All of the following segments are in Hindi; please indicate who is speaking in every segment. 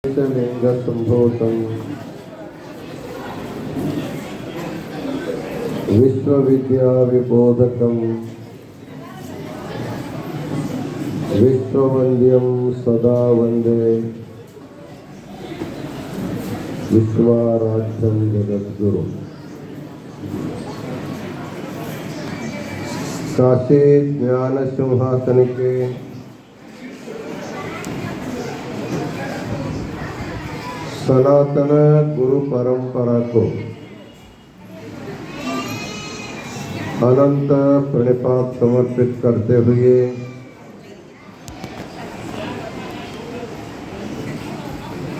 Speaker 1: लिंगसंभूतं विश्वविद्याविबोधकं विश्ववन्द्यं सदा वन्दे विश्वाराध्यं जगद्गुरुं। काशी ज्ञान सिंहासन के सनातन गुरु परंपरा को अनंत प्रणिपात समर्पित करते हुए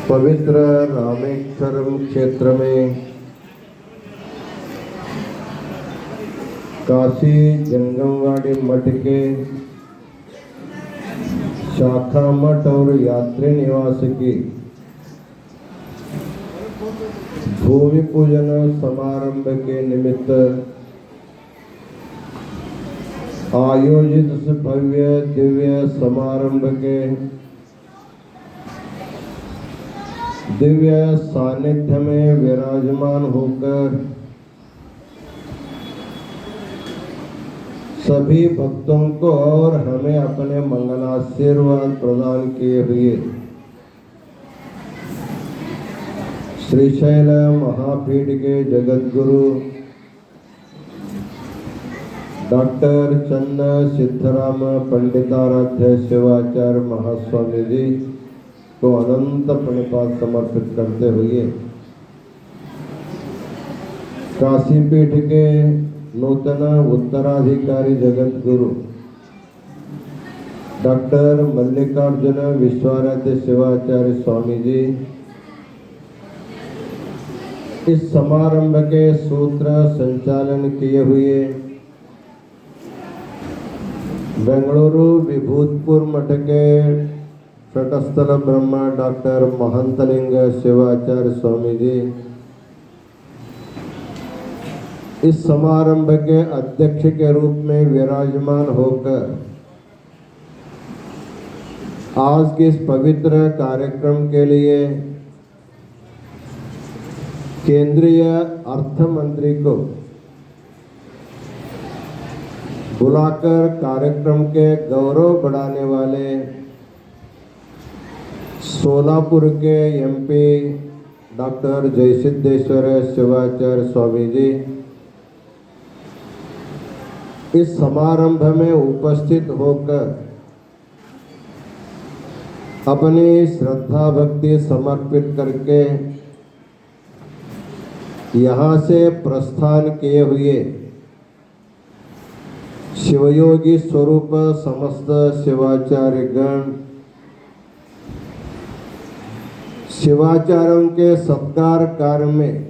Speaker 1: पवित्र रामेश्वरम क्षेत्र में काशी जंगमवाड़ी मठ के शाखा मठ और यात्री निवास की भूमि पूजन समारंभ के निमित्त आयोजित इस भव्य दिव्य समारंभ के दिव्य सानिध्य में विराजमान होकर सभी भक्तों को और हमें अपने मंगलाशीर्वाद प्रदान किए हुए श्रीशैल महापीठ के जगद्गुरु डॉक्टर चन्न सिद्धराम पंडिताराध्य शिवाचार्य महास्वामी जी को अनंत प्रणिपात समर्पित करते हुए काशी पीठ के नूतन उत्तराधिकारी जगद्गुरु डॉक्टर मल्लिकार्जुन विश्वाराध्य शिवाचार्य स्वामी जी इस समारंभ के सूत्र संचालन किए हुए बेंगलुरु विभूतपुर मठ के तटस्थल ब्रह्मा डॉक्टर महंतलिंग शिवाचार्य स्वामी जी इस समारंभ के अध्यक्ष के रूप में विराजमान होकर आज के इस पवित्र कार्यक्रम के लिए केंद्रीय अर्थ मंत्री को बुलाकर कार्यक्रम के गौरव बढ़ाने वाले सोलापुर के एमपी डॉक्टर जयसिद्धेश्वर शिवाचार्य स्वामी जी इस समारंभ में उपस्थित होकर अपनी श्रद्धा भक्ति समर्पित करके यहाँ से प्रस्थान किए हुए शिवयोगी स्वरूप समस्त शिवाचार्य गण शिवाचार्यों के सत्कार कार्य में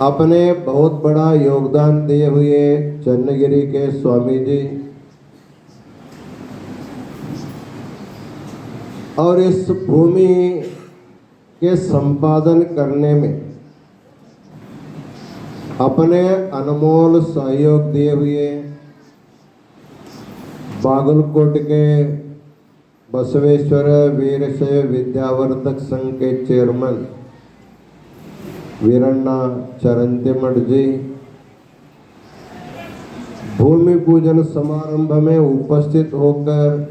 Speaker 1: अपने बहुत बड़ा योगदान दिए हुए चन्नगिरी के स्वामी जी और इस भूमि के संपादन करने में अपने अनमोल सहयोग दिए हुए बागलकोट के बसवेश्वर वीरशैव विद्यावर्धक संघ के चेयरमैन वीरण्णा चरंतिमठ जी भूमि पूजन समारंभ में उपस्थित होकर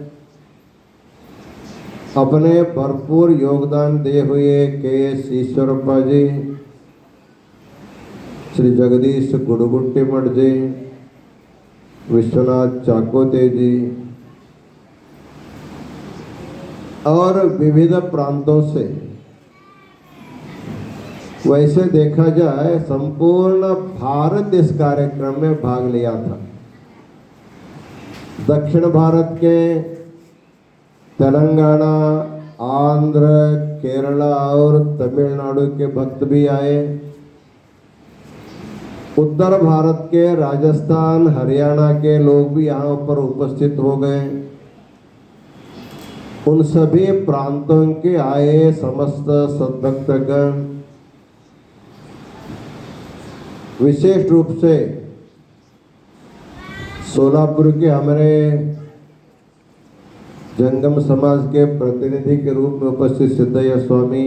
Speaker 1: अपने भरपूर योगदान दिए हुए के.एस. ईश्वरप्पा जी, श्री जगदीश गुड़गुट्टी मठ जी, विश्वनाथ चाकोते जी और विविध प्रांतों से वैसे देखा जाए संपूर्ण भारत इस कार्यक्रम में भाग लिया था। दक्षिण भारत के तेलंगाना, आंध्र, केरला और तमिलनाडु के भक्त भी आए। उत्तर भारत के राजस्थान, हरियाणा के लोग भी यहाँ पर उपस्थित हो गए। उन सभी प्रांतों के आए समस्त सद्भक्तगण विशेष रूप से सोलापुर के हमारे जंगम समाज के प्रतिनिधि के रूप में उपस्थित सिद्धయ్య स्वामी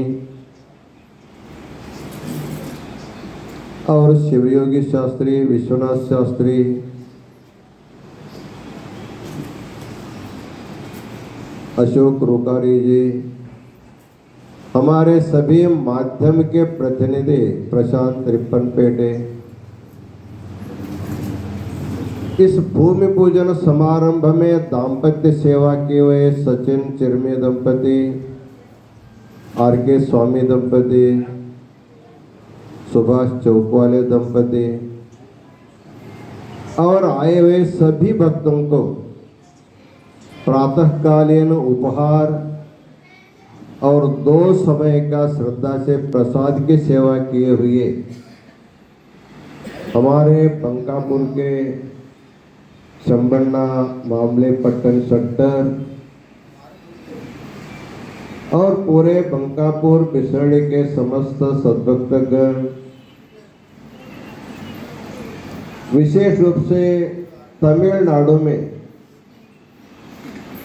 Speaker 1: और शिवयोगी शास्त्री, विश्वनाथ शास्त्री, अशोक रुकारी जी, हमारे सभी माध्यम के प्रतिनिधि, प्रशांत रिप्पनपेटे, इस भूमि पूजन समारंभ में दाम्पत्य सेवा किए हुए सचिन चिरमे दंपति, आर के स्वामी दंपति, सुभाष चौकवाले दंपति और आए हुए सभी भक्तों को प्रातःकालीन उपहार और 2 समय का श्रद्धा से प्रसाद की सेवा किए हुए हमारे बंकापुर के शंबन्ना, मामले, पट्टन शट्टर और पूरे बंकापुर बिसरड़ी के समस्त सद्भक्तगण, विशेष रूप से तमिलनाडु में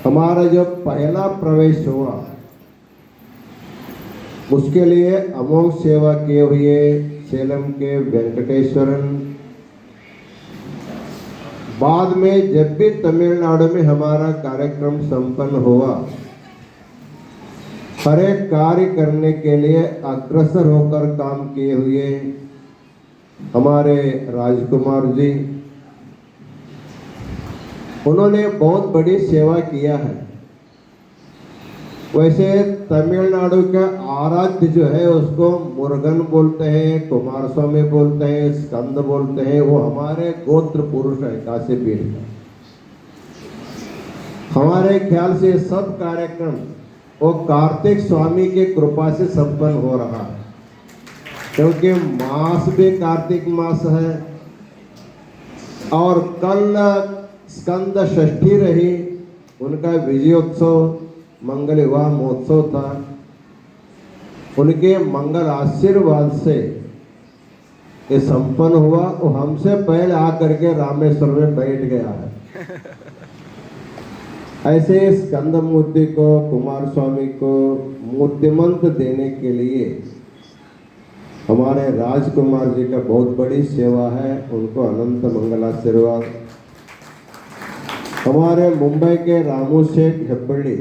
Speaker 1: हमारा जो पहला प्रवेश हुआ उसके लिए अमोघ सेवा किए हुए सेलम के वेंकटेश्वरन, बाद में जब भी तमिलनाडु में हमारा कार्यक्रम संपन्न हुआ, हर एक कार्य करने के लिए अग्रसर होकर काम किए हुए हमारे राजकुमार जी, उन्होंने बहुत बड़ी सेवा किया है। वैसे तमिलनाडु का आराध्य जो है उसको मुरुगन बोलते हैं, कुमार स्वामी बोलते हैं, स्कंद बोलते हैं, वो हमारे गोत्र पुरुष है काशी पीठ का। हमारे ख्याल से सब कार्यक्रम वो कार्तिक स्वामी की कृपा से संपन्न हो रहा है, क्योंकि मास भी कार्तिक मास है और कल स्कंद षष्ठी रही, उनका विजयोत्सव मंगल विवाह महोत्सव था। उनके मंगल आशीर्वाद से ये संपन्न हुआ और हमसे पहले आकर के रामेश्वर में बैठ गया है। ऐसे स्कंद मूर्ति को, कुमार स्वामी को मूर्तिमंत देने के लिए हमारे राजकुमार जी का बहुत बड़ी सेवा है, उनको अनंत मंगलाशीर्वाद। हमारे मुंबई के रामू शेठ हेब्बड़ी